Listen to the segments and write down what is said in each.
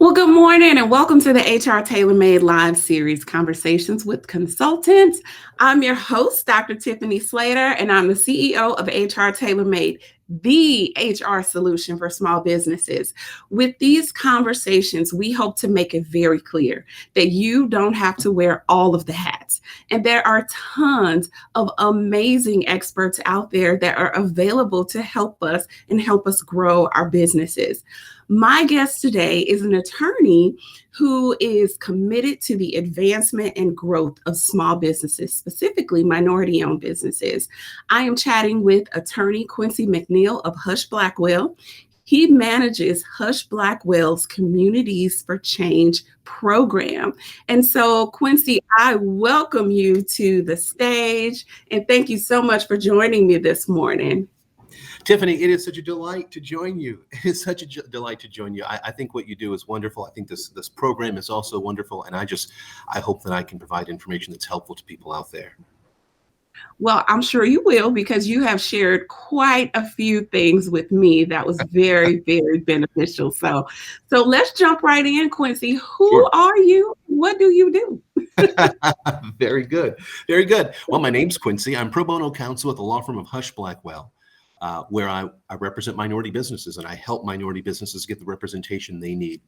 Well, good morning and welcome to the HR Tailor Made Live Series Conversations with Consultants. I'm your host, Dr. Tiffany Slater, and I'm the CEO of HR Tailor Made, the HR solution for small businesses. With these conversations, we hope to make it very clear that you don't have to wear all of the hats. And there are tons of amazing experts out there that are available to help us and help us grow our businesses. My guest today is an attorney who is committed to the advancement and growth of small businesses, specifically minority owned businesses. I am chatting with attorney Quinncy McNeal of Husch Blackwell. He manages Husch Blackwell's Communities for Change program. And so, Quincy, I welcome you to the stage and thank you so much for joining me this morning. Tiffany, it is such a delight to join you. It is such a delight to join you. I think what you do is wonderful. I think this program is also wonderful. And I hope that I can provide information that's helpful to people out there. Well, I'm sure you will because you have shared quite a few things with me that was very, very beneficial. So let's jump right in, Quincy. Who Sure. are you? What do you do? Very good. Very good. Well, my name's Quincy. I'm pro bono counsel at the law firm of Husch Blackwell, where I represent minority businesses and I help minority businesses get the representation they need.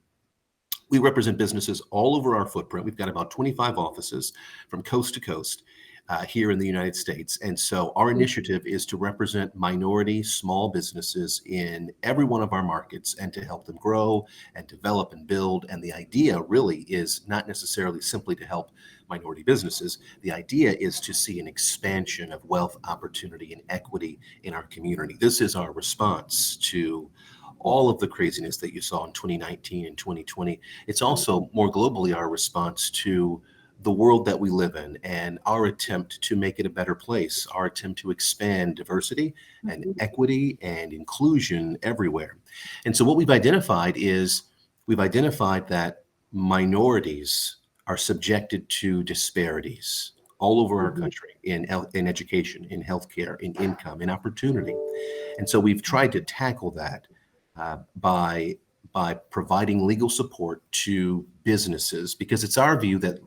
We represent businesses all over our footprint. We've got about 25 offices from coast to coast here in the United States. And so our initiative is to represent minority small businesses in every one of our markets and to help them grow and develop and build. And the idea really is not necessarily simply to help minority businesses. The idea is to see an expansion of wealth, opportunity, and equity in our community. This is our response to all of the craziness that you saw in 2019 and 2020. It's also more globally our response to the world that we live in and our attempt to make it a better place, our attempt to expand diversity and equity and inclusion everywhere. And so what we've identified that minorities are subjected to disparities all over our country in education, in healthcare, in income, in opportunity. And so we've tried to tackle that by providing legal support to businesses, because it's our view that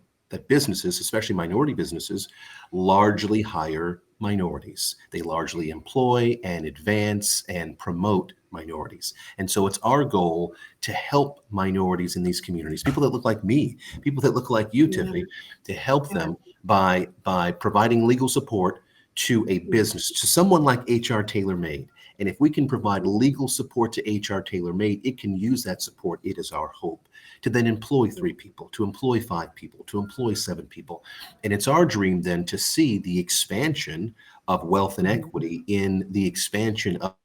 businesses, especially minority businesses, largely hire minorities. They largely employ and advance and promote minorities. And so it's our goal to help minorities in these communities, people that look like me, people that look like you, Tiffany, to help them by providing legal support to a business, to someone like HR Tailor Made. And if we can provide legal support to HR Tailor Made, it can use that support, it is our hope, to then employ 3 people, to employ 5 people, to employ 7 people. And it's our dream then to see the expansion of wealth and equity in the expansion of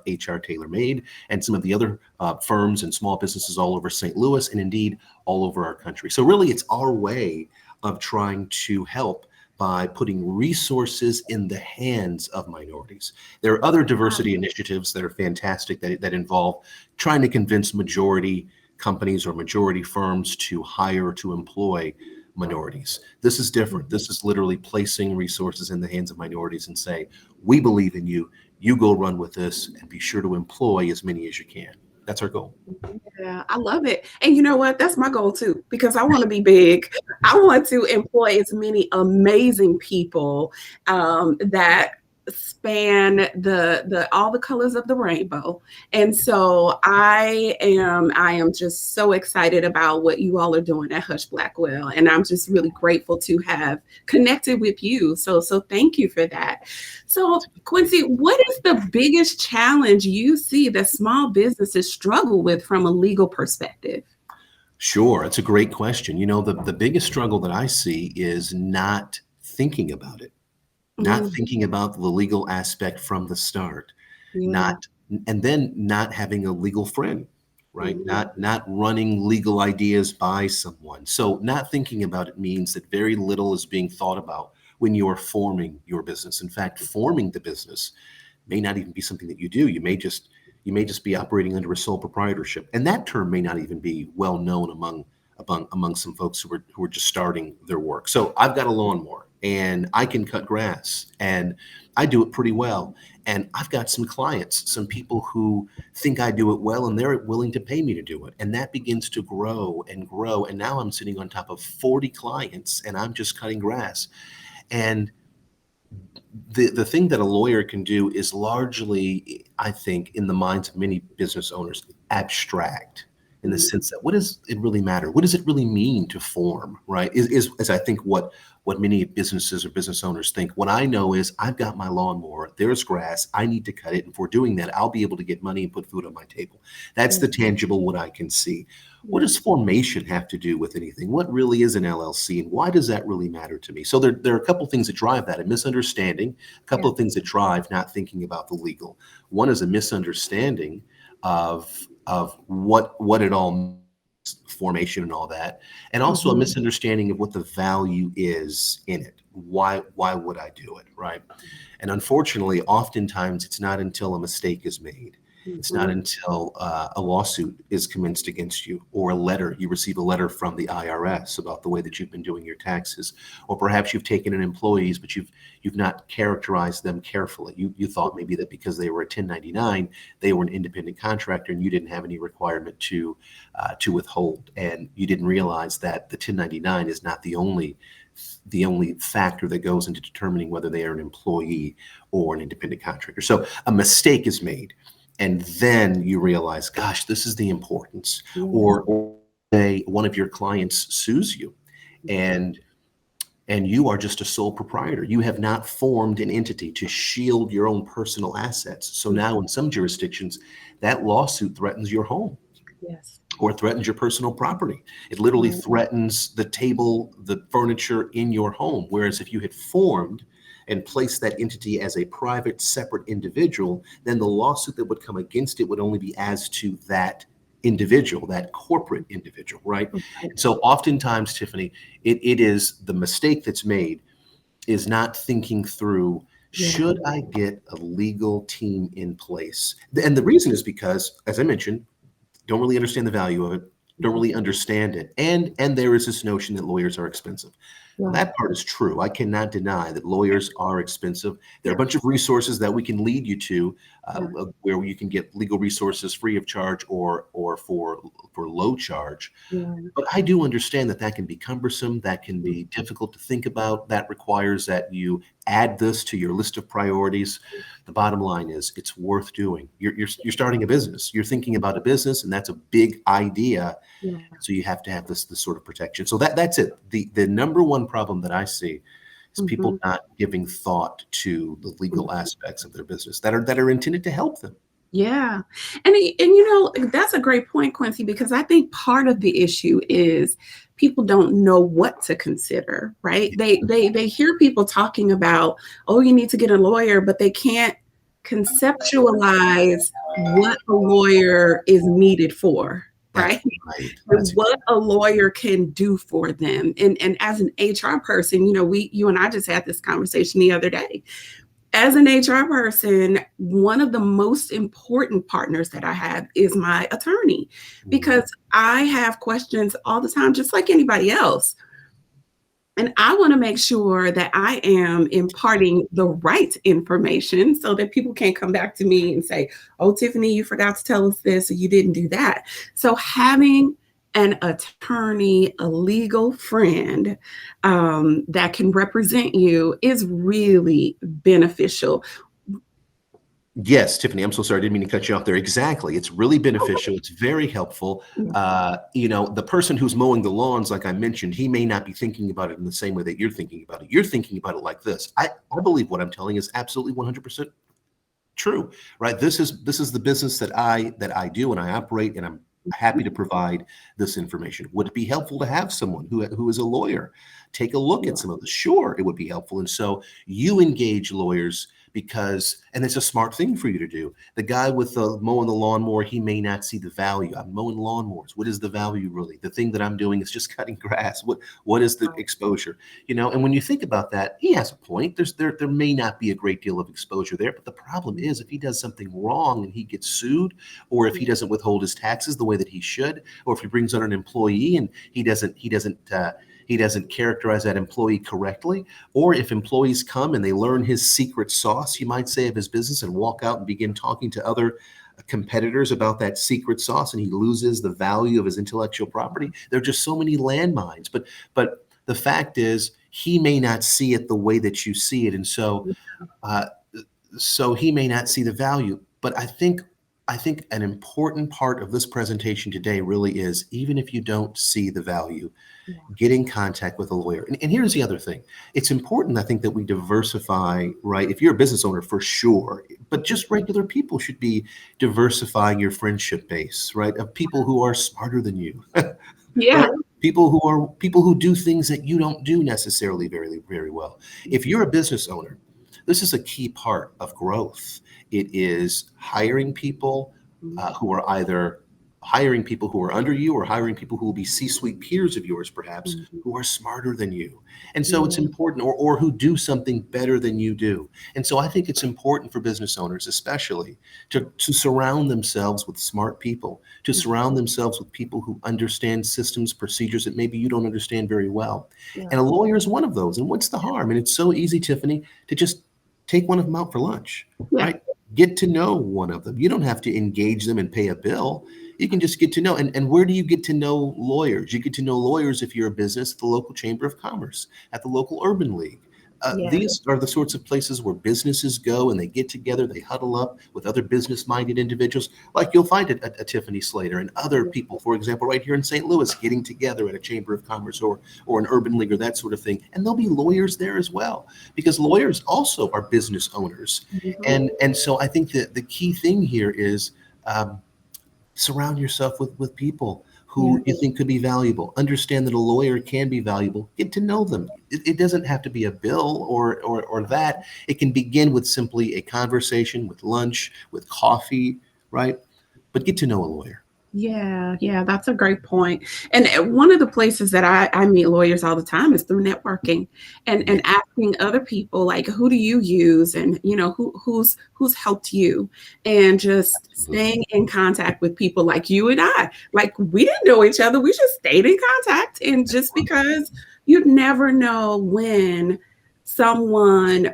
HR Tailor Made and some of the other firms and small businesses all over St. Louis and indeed all over our country. So really it's our way of trying to help by putting resources in the hands of minorities. There are other diversity initiatives that are fantastic that involve trying to convince majority companies or majority firms to hire, to employ minorities. This is different. This is literally placing resources in the hands of minorities and say, we believe in you, you go run with this and be sure to employ as many as you can. That's our goal. Yeah, I love it. And you know what? That's my goal too, because I want to be big. I want to employ as many amazing people that span the all the colors of the rainbow. And so I am just so excited about what you all are doing at Husch Blackwell. And I'm just really grateful to have connected with you. So thank you for that. So Quincy, what is the biggest challenge you see that small businesses struggle with from a legal perspective? Sure, it's a great question. You know, the biggest struggle that I see is not thinking about it. Not thinking about the legal aspect from the start, Yeah. and then not having a legal friend, right? Not running legal ideas by someone. So not thinking about it means that very little is being thought about when you are forming your business. In fact, forming the business may not even be something that you do. You may just be operating under a sole proprietorship, and that term may not even be well known among some folks who are just starting their work. So I've got a lawnmower and I can cut grass and I do it pretty well. And I've got some clients, some people who think I do it well, and they're willing to pay me to do it. And that begins to grow and grow. And now I'm sitting on top of 40 clients and I'm just cutting grass. And the thing that a lawyer can do is largely, I think, in the minds of many business owners, abstract, in the sense that what does it really matter? What does it really mean to form, right? Is I think what many businesses or business owners think. What I know is I've got my lawnmower, there's grass, I need to cut it. And for doing that, I'll be able to get money and put food on my table. That's the tangible, what I can see. What does formation have to do with anything? What really is an LLC, and why does that really matter to me? So there are a couple of things that drive that: a misunderstanding, a couple of things that drive not thinking about the legal. One is a misunderstanding of what it all means, formation and all that, and also a misunderstanding of what the value is in it. Why would I do it, right? And unfortunately, oftentimes it's not until a mistake is made. It's not until a lawsuit is commenced against you, or you receive a letter from the IRS about the way that you've been doing your taxes, or perhaps you've taken in employees, but you've not characterized them carefully. You thought maybe that because they were a 1099, they were an independent contractor, and you didn't have any requirement to withhold, and you didn't realize that the 1099 is not the only factor that goes into determining whether they are an employee or an independent contractor. So a mistake is made. And then you realize, gosh, this is the importance. Or one of your clients sues you, and you are just a sole proprietor. You have not formed an entity to shield your own personal assets. So now in some jurisdictions, that lawsuit threatens your home. Yes. Or threatens your personal property. It literally threatens the table, the furniture in your home. Whereas if you had formed and place that entity as a private, separate individual, then the lawsuit that would come against it would only be as to that individual, that corporate individual, right? And so oftentimes, Tiffany, it is the mistake that's made is not thinking through, should I get a legal team in place? And the reason is because, as I mentioned, don't really understand the value of it, don't really understand it. And there is this notion that lawyers are expensive. Well, that part is true. I cannot deny that lawyers are expensive. There are a bunch of resources that we can lead you to where you can get legal resources free of charge or for low charge. But I do understand that can be cumbersome, that can be difficult to think about. That requires that you add this to your list of priorities. The bottom line is it's worth doing. You're starting a business. You're thinking about a business, and that's a big idea. So you have to have this sort of protection. So that's it. The number one problem that I see is people not giving thought to the legal aspects of their business that are intended to help them. Yeah. And that's a great point, Quincy, because I think part of the issue is people don't know what to consider, right? They hear people talking about, oh, you need to get a lawyer, but they can't conceptualize what a lawyer is needed for. Right. That's what a lawyer can do for them. And as an HR person, you and I just had this conversation the other day. As an HR person, one of the most important partners that I have is my attorney, because I have questions all the time, just like anybody else. And I want to make sure that I am imparting the right information so that people can't come back to me and say, oh, Tiffany, you forgot to tell us this, or you didn't do that. So having an attorney, a legal friend that can represent you is really beneficial. Yes, Tiffany, I'm so sorry. I didn't mean to cut you off there. Exactly. It's really beneficial. It's very helpful. The person who's mowing the lawns, like I mentioned, he may not be thinking about it in the same way that you're thinking about it. You're thinking about it like this. I believe what I'm telling is absolutely 100% true, right? This is the business that I do and I operate, and I'm happy to provide this information. Would it be helpful to have someone who is a lawyer take a look at some of this? Sure, it would be helpful. And so you engage lawyers and it's a smart thing for you to do. The guy with the mowing the lawnmower, he may not see the value. I'm mowing lawnmowers. What is the value really? The thing that I'm doing is just cutting grass. What is the exposure? And when you think about that, he has a point. There may not be a great deal of exposure there, but the problem is if he does something wrong and he gets sued, or if he doesn't withhold his taxes the way that he should, or if he brings on an employee and he doesn't he doesn't characterize that employee correctly, or if employees come and they learn his secret sauce, you might say, of his business and walk out and begin talking to other competitors about that secret sauce, and he loses the value of his intellectual property. There are just so many landmines. But the fact is, he may not see it the way that you see it, and uh, so he may not see the value. But I think an important part of this presentation today really is, even if you don't see the value, Yeah. get in contact with a lawyer. And here's the other thing. It's important, I think, that we diversify, right? If you're a business owner, for sure, but just regular people should be diversifying your friendship base, right? Of people who are smarter than you, Yeah. right? People who do things that you don't do necessarily very, very well. If you're a business owner, this is a key part of growth. It is hiring people who are either hiring people who are under you, or hiring people who will be C-suite peers of yours, perhaps, Mhm. who are smarter than you. And so it's Yeah. important, or who do something better than you do. And so I think it's important for business owners, especially, to surround themselves with smart people, to surround themselves with people who understand systems, procedures that maybe you don't understand very well. Yeah. And a lawyer is one of those. And what's the harm? And it's so easy, Tiffany, to just take one of them out for lunch, Yeah. right? Get to know one of them. You don't have to engage them and pay a bill. You can just get to know. And where do you get to know lawyers? You get to know lawyers, if you're a business, at the local chamber of commerce, at the local urban league. Yeah. These are the sorts of places where businesses go and they get together, they huddle up with other business-minded individuals, like you'll find a Tiffany Slater and other people, for example, right here in St. Louis, getting together at a chamber of commerce, or an urban league, or that sort of thing. And there'll be lawyers there as well, because lawyers also are business owners. Mhm. And so I think that the key thing here is, um, surround yourself with people Yeah. who you think could be valuable. Understand that a lawyer can be valuable. Get to know them. It doesn't have to be a bill or that. It can begin with simply a conversation, with lunch, with coffee, right? But get to know a lawyer. Yeah, yeah, that's a great point. And one of the places that I meet lawyers all the time is through networking, Yeah. and asking other people, like, who do you use, and who's helped you, and just Absolutely. staying in contact with people like you and I. Like, we didn't know each other, we just stayed in contact, and just because you never know when someone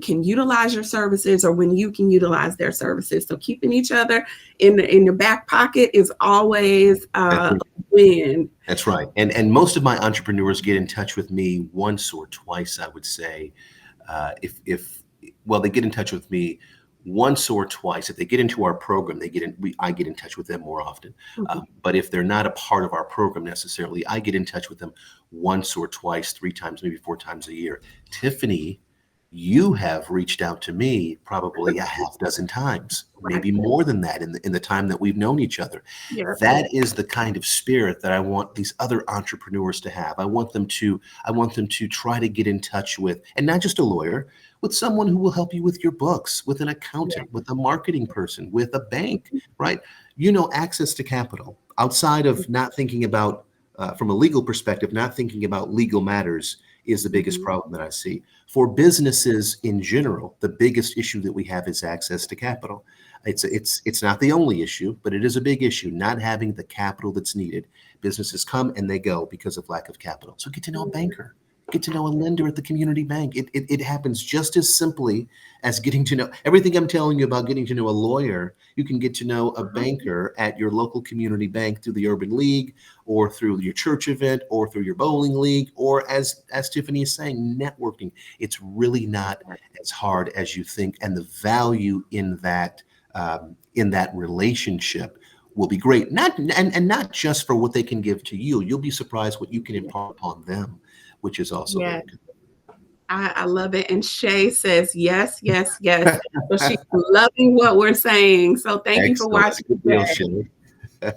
can utilize your services, or when you can utilize their services. So keeping each other in your back pocket is always That's a right. win. That's right. And most of my entrepreneurs get in touch with me once or twice, I would say. If well, they get in touch with me once or twice. If they get into our program, I get in touch with them more often. Mhm. But if they're not a part of our program necessarily, I get in touch with them once or twice, 3 times, maybe 4 times a year. Tiffany, you have reached out to me probably a half dozen times, Right. maybe more than that, in the time that we've known each other. Yeah. That is the kind of spirit that I want these other entrepreneurs to have. I want them to try to get in touch with, and not just a lawyer, with someone who will help you with your books, with an Yeah. accountant, with a marketing person, with a bank, right? Access to capital, outside of not thinking about, from a legal perspective, not thinking about legal matters, is the biggest Mhm. problem that I see. For businesses in general, the biggest issue that we have is access to capital. It's not the only issue, but it is a big issue, not having the capital that's needed. Businesses come and they go because of lack of capital. So get to know a banker, get to know a lender at the community bank. It happens just as simply as getting to know everything I'm telling you about getting to know a lawyer. You can get to know a Uh-huh. banker at your local community bank, through the urban league, or through your church event, or through your bowling league, or as Tiffany is saying, networking. It's really not as hard as you think, and the value in that relationship will be great. And not just for what they can give to you. You'll be surprised what you can impart upon them, which is also Yeah. very good. I love it. And Shay says, yes, yes, yes. So she's loving what we're saying. So thank you for Excellent. watching Good deal, today. Shelly.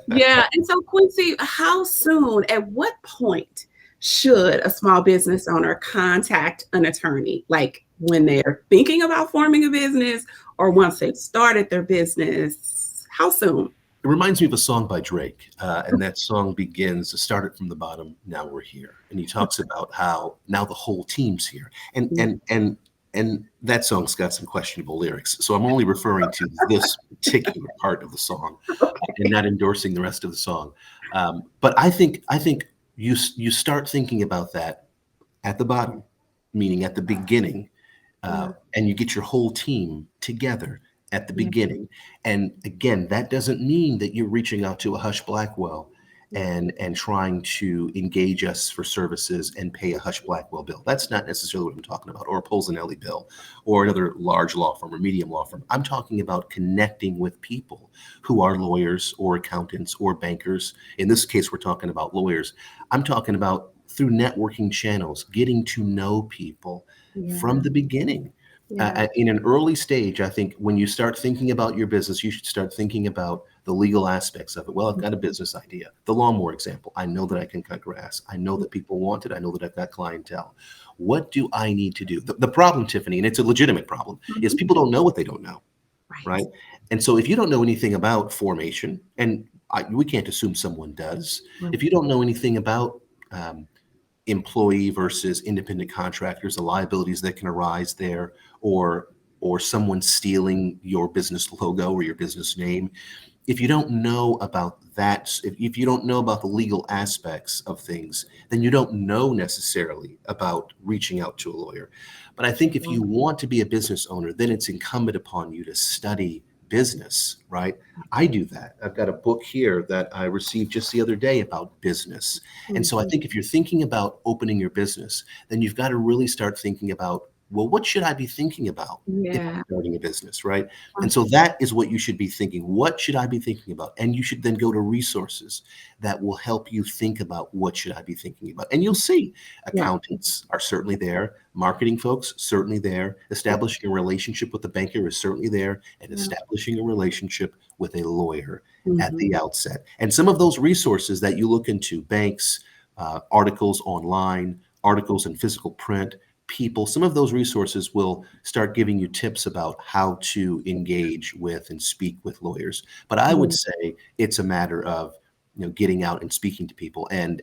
Yeah. And so, Quincy, how soon, at what point should a small business owner contact an attorney? Like when they're thinking about forming a business, or once they've started their business? How soon? It reminds me of a song by Drake, and that song begins, "Started from the bottom, now we're here." And he talks about how now the whole team's here, and Mm. and that song's got some questionable lyrics. So I'm only referring to this particular part of the song, and Okay. not endorsing the rest of the song. But I think you start thinking about that at the bottom, meaning at the beginning, Yeah. and you get your whole team together at the Yeah. beginning. And again, that doesn't mean that you're reaching out to a Husch Blackwell and trying to engage us for services and pay a Husch Blackwell bill. That's not necessarily what I'm talking about, or a Polzinelli bill, or another large law firm or medium law firm. I'm talking about connecting with people who are lawyers or accountants or bankers. In this case, we're talking about lawyers. I'm talking about through networking channels, getting to know people from Yeah. the beginning. Yeah. In an early stage, I think when you start thinking about your business, you should start thinking about the legal aspects of it. Well, I've got a business idea. The lawnmower example. I know that I can cut grass. I know that people want it. I know that I've got clientele. What do I need to do? The problem, Tiffany, and it's a legitimate problem, is Mhm. people don't know what they don't know, Right. right? And so if you don't know anything about formation, and we can't assume someone does, Right. if you don't know anything about employee versus independent contractors, the liabilities that can arise there, or someone stealing your business logo or your business name. If you don't know about that, if you don't know about the legal aspects of things, then you don't know necessarily about reaching out to a lawyer. But I think if you want to be a business owner, then it's incumbent upon you to study business, right? I do that. I've got a book here that I received just the other day about business. And so I Mhm. think if you're thinking about opening your business, then you've got to really start thinking about, well, what should I be thinking about if I'm Yeah. starting a business, right? And so that is what you should be thinking. What should I be thinking about? And you should then go to resources that will help you think about what should I be thinking about. And you'll see Yeah. accountants are certainly there, marketing folks certainly there, Yeah. establishing a relationship with the banker is certainly there, and Yeah. establishing a relationship with a lawyer at Mhm. the outset. And some of those resources that you look into, banks, articles online, articles in physical print, people, some of those resources will start giving you tips about how to engage with and speak with lawyers. But I would Yeah. say it's a matter of getting out and speaking to people. And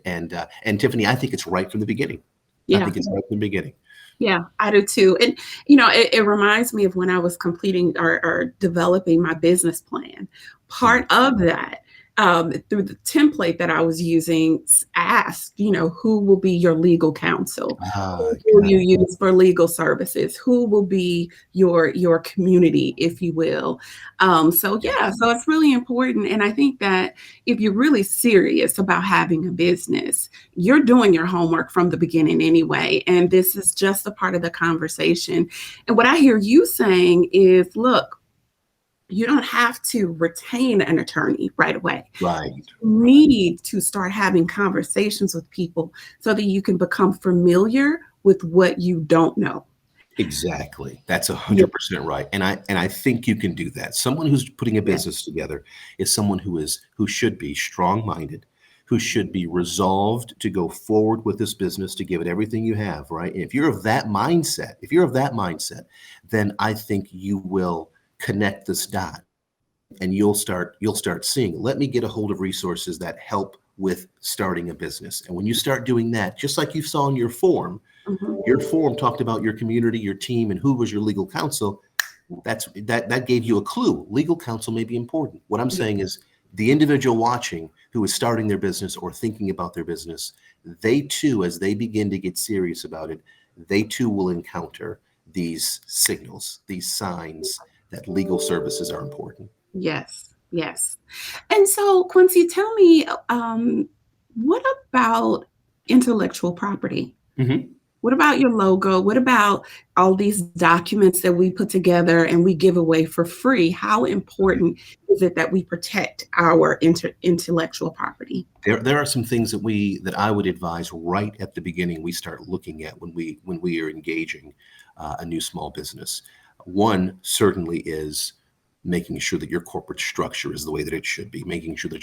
Tiffany, I think it's right from the beginning. I Yeah. think it's right from the beginning. Yeah, I do too. And, it reminds me of when I was completing or developing my business plan. Mhm. Part of that, through the template that I was using, asked, who will be your legal counsel? Ah, Who will got you it. use for legal services? Who will be your community, if you will? So Yeah. yeah, so it's really important. And I think that if you're really serious about having a business, you're doing your homework from the beginning anyway. And this is just a part of the conversation. And what I hear you saying is, look, you don't have to retain an attorney right away. Right. You need to start having conversations with people so that you can become familiar with what you don't know. Exactly. That's Yeah. 100% right. And I think you can do that. Someone who's putting a Yeah. business together is someone who should be strong-minded, who should be resolved to go forward with this business, to give it everything you have, right? And if you're of that mindset, then I think you will connect this dot and you'll start seeing, let me get a hold of resources that help with starting a business. And when you start doing that, just like you saw in Mhm. your form talked about your community, your team, and who was your legal counsel. That gave you a clue. Legal counsel may be important. What I'm Yeah. saying is the individual watching who is starting their business or thinking about their business, they too, as they begin to get serious about it, they too will encounter these signals, these signs that legal services are important. Yes. Yes. And so, Quincy, tell me, what about intellectual property? Mhm. What about your logo? What about all these documents that we put together and we give away for free? How important is it that we protect our intellectual property? There are some things that I would advise right at the beginning we start looking at when we are engaging a new small business. One certainly is making sure that your corporate structure is the way that it should be, making sure that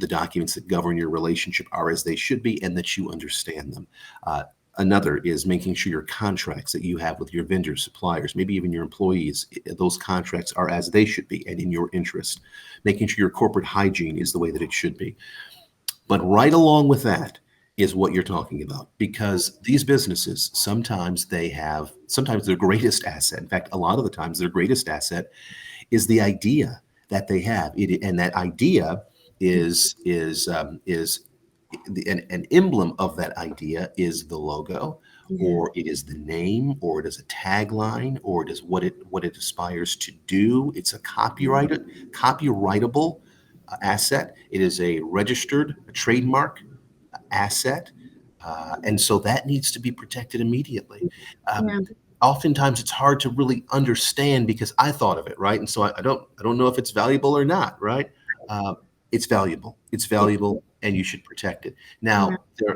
the documents that govern your relationship are as they should be, and that you understand them. Uh, Another is making sure your contracts that you have with your vendors, suppliers, maybe even your employees, those contracts are as they should be and in your interest. Making sure your corporate hygiene is the way that it should be. But right along with that is what you're talking about, because these businesses sometimes their greatest asset, in fact, a lot of the times their greatest asset is the idea that they have. And that idea is an emblem of that idea is the logo, Yeah. or it is the name, or it is a tagline, or it is what it aspires to do. It's a copyrightable asset. It is a trademark asset. And so that needs to be protected immediately. Um, Yeah. Oftentimes it's hard to really understand because I thought of it, right? And so I don't know if it's valuable or not, right? Uh, it's valuable. It's Yeah. valuable, and you should protect it. Yeah. Now,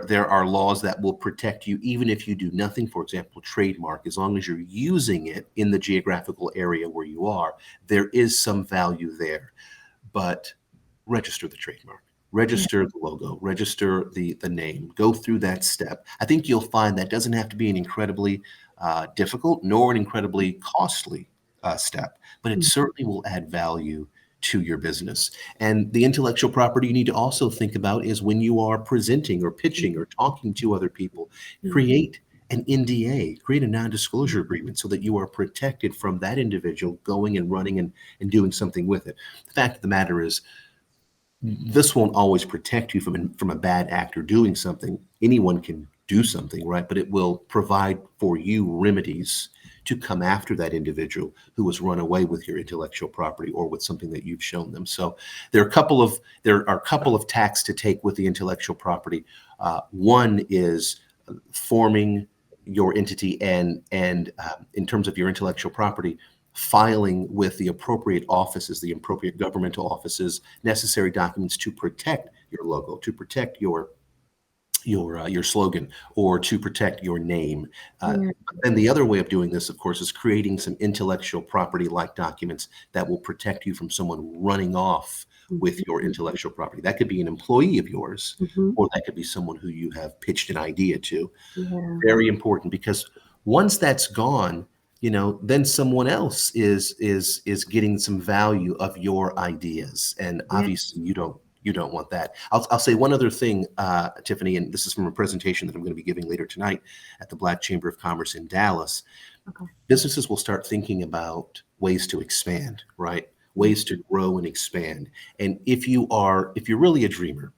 there are laws that will protect you even if you do nothing. For example, trademark, as long as you're using it in the geographical area where you are, there is some value there. But register the trademark, Yeah. register the logo, register the name, go through that step. I think you'll find that doesn't have to be an incredibly difficult nor an incredibly costly step, but it Mhm. certainly will add value to your business. And the intellectual property you need to also think about is when you are presenting or pitching or talking to other people, Mhm. create an NDA, create a non-disclosure agreement so that you are protected from that individual going and running and doing something with it. The fact of the matter is, this won't always protect you from a bad actor doing something. Anyone can do something, right? But it will provide for you remedies to come after that individual who has run away with your intellectual property or with something that you've shown them. So there are a couple of tacks to take with the intellectual property. One is forming your entity, and in terms of your intellectual property, filing with the appropriate offices, the appropriate governmental offices, necessary documents to protect your logo, to protect your slogan, or to protect your name. Yeah. And the other way of doing this, of course, is creating some intellectual property-like documents that will protect you from someone running off with your Mhm. intellectual property. That could be an employee of yours, Mhm. or that could be someone who you have pitched an idea to. Yeah. Very important, because once that's gone, then someone else is getting some value of your ideas, and Yeah. obviously you don't want that. I'll say one other thing, Tiffany, and this is from a presentation that I'm going to be giving later tonight at the Black Chamber of Commerce in Dallas. Okay. Businesses will start thinking about ways to expand, right? Mhm. Ways to grow and expand. And if you're really a dreamer,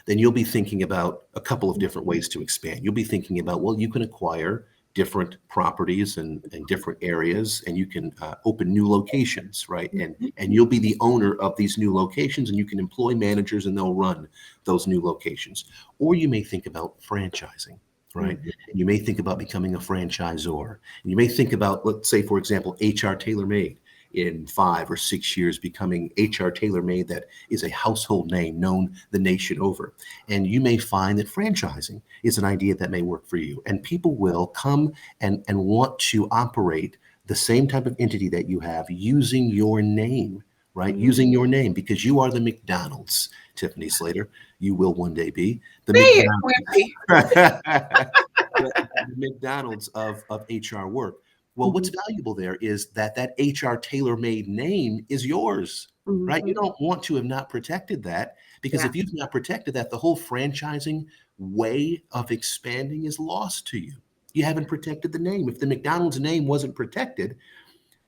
then you'll be thinking about a couple of different ways to expand. You'll be thinking about, well, you can acquire different properties and different areas, and you can open new locations, right? And you'll be the owner of these new locations, and you can employ managers, and they'll run those new locations. Or you may think about franchising, right? Mhm. And you may think about becoming a franchisor. And you may think about, let's say, for example, HR Tailor Made in 5 or 6 years, becoming HR Tailor Made that is a household name known the nation over. And you may find that franchising is an idea that may work for you. And people will come and want to operate the same type of entity that you have using your name, right? Mhm. Using your name, because you are the McDonald's, Tiffany Slater. You will one day be the Say it, McDonald's. Quincy. The McDonald's of HR work. Well, what's Mhm. valuable there is that HR tailor-made name is yours, right? You Mhm. don't want to have not protected that, because Yeah. if you've not protected that, the whole franchising way of expanding is lost to you. You haven't protected the name. If the McDonald's name wasn't protected,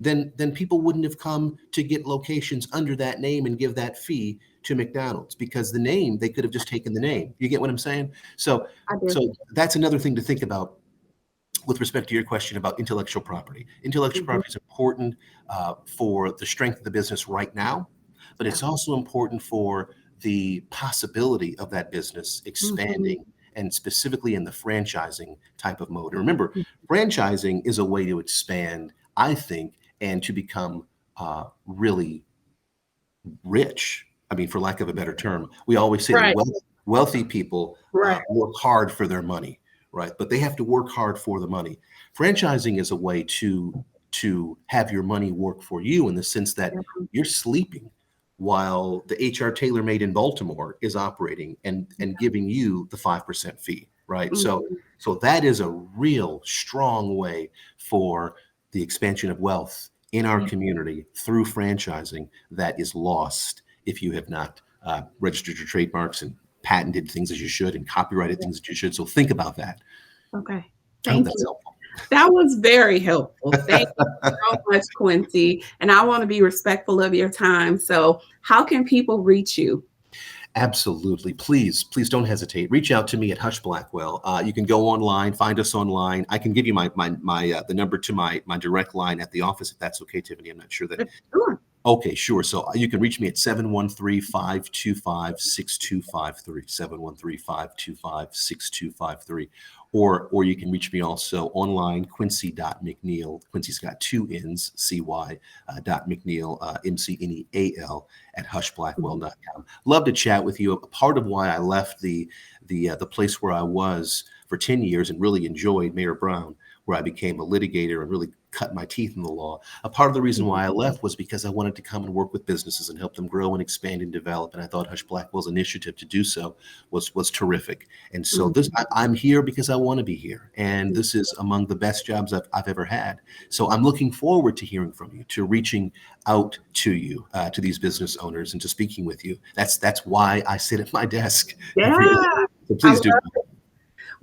then people wouldn't have come to get locations under that name and give that fee to McDonald's, because the name, they could have just taken the name. You get what I'm saying? So I do. so that's another thing to think about with respect to your question about intellectual property. Intellectual Mhm. property is important for the strength of the business right now, but Yeah. it's also important for the possibility of that business Mhm. expanding, and specifically in the franchising type of mode. And remember, franchising is a way to expand, I think, and to become really rich. I mean, for lack of a better term, we always say that Right. wealthy people Right. work hard for their money, right? But they have to work hard for the money. Franchising is a way to have your money work for you, in the sense that Yeah. you're sleeping while the HR TaylorMade in Baltimore is operating and giving you the 5% fee, right? So Mhm. so that is a real strong way for the expansion of wealth in our Yeah. community through franchising, that is lost if you have not registered your trademarks and patented things as you should and copyrighted things as you should. So think about that. Okay. I hope Thank that's you. helpful. That was very helpful. Thank you so much, Quincy. And I want to be respectful of your time. So, how can people reach you? Absolutely. Please don't hesitate. Reach out to me at Husch Blackwell. You can go online, find us online. I can give you my the number to my direct line at the office if that's okay, Tiffany. I'm not sure that. Sure. Okay, sure. So you can reach me at 713-525-6253, 713-525-6253. Or you can reach me also online, Quincy.McNeal. Quincy's got two N's, CY, .McNeal, McNeal, at hushblackwell.com. Love to chat with you. A part of why I left the place where I was for 10 years and really enjoyed Mayor Brown, where I became a litigator and really cut my teeth in the law. A part of the reason why I left was because I wanted to come and work with businesses and help them grow and expand and develop. And I thought Husch Blackwell's initiative to do so was terrific. And so I'm here because I want to be here. And this is among the best jobs I've ever had. So I'm looking forward to hearing from you, to reaching out to you, to these business owners, and to speaking with you. That's why I sit at my desk. Yeah. So please do.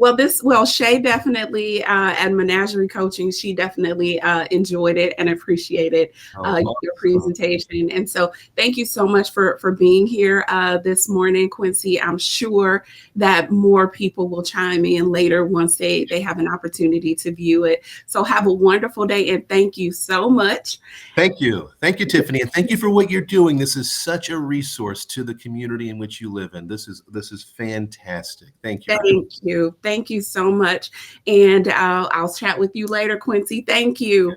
Well, Shay definitely at Menagerie Coaching, she definitely enjoyed it and appreciated your presentation. And so thank you so much for being here this morning, Quincy. I'm sure that more people will chime in later once they have an opportunity to view it. So have a wonderful day and thank you so much. Thank you. Thank you, Tiffany. And thank you for what you're doing. This is such a resource to the community in which you live in. This is fantastic. Thank you. Thank you. Thank you so much. And I'll chat with you later, Quincy. Thank you.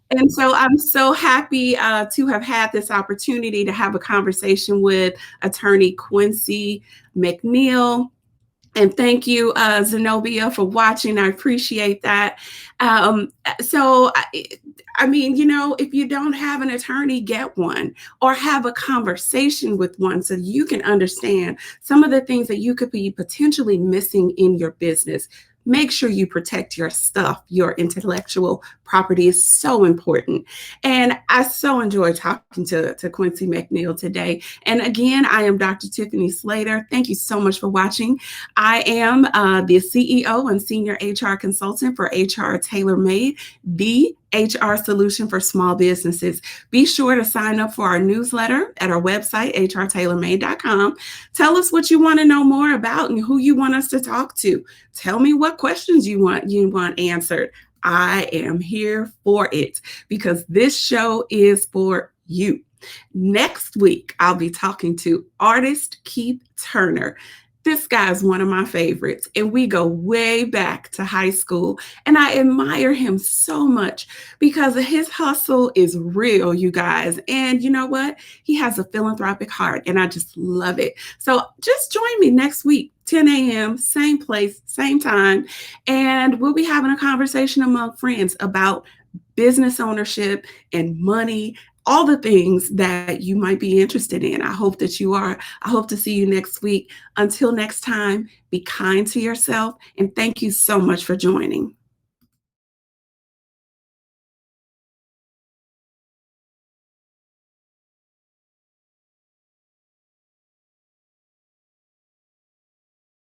And so I'm so happy to have had this opportunity to have a conversation with attorney Quinncy McNeal. And thank you, Zenobia, for watching. I appreciate that. I mean, if you don't have an attorney, get one or have a conversation with one so you can understand some of the things that you could be potentially missing in your business. Make sure you protect your stuff. Your intellectual property is so important. And I so enjoyed talking to Quinncy McNeal today. And again, I am Dr. Tiffany Slater. Thank you so much for watching. I am the CEO and Senior HR Consultant for HR Tailor Made, the HR solution for small businesses. Be sure to sign up for our newsletter at our website, hrtailormade.com. Tell us what you want to know more about and who you want us to talk to. Tell me what questions you want answered. I am here for it because this show is for you. Next week, I'll be talking to artist Keith Turner. This guy is one of my favorites, and we go way back to high school, and I admire him so much because his hustle is real, you guys. And you know what? He has a philanthropic heart, and I just love it. So just join me next week, 10 a.m., same place, same time, and we'll be having a conversation among friends about business ownership and money, all the things that you might be interested in. I hope that you are. I hope to see you next week. Until next time, be kind to yourself, and thank you so much for joining.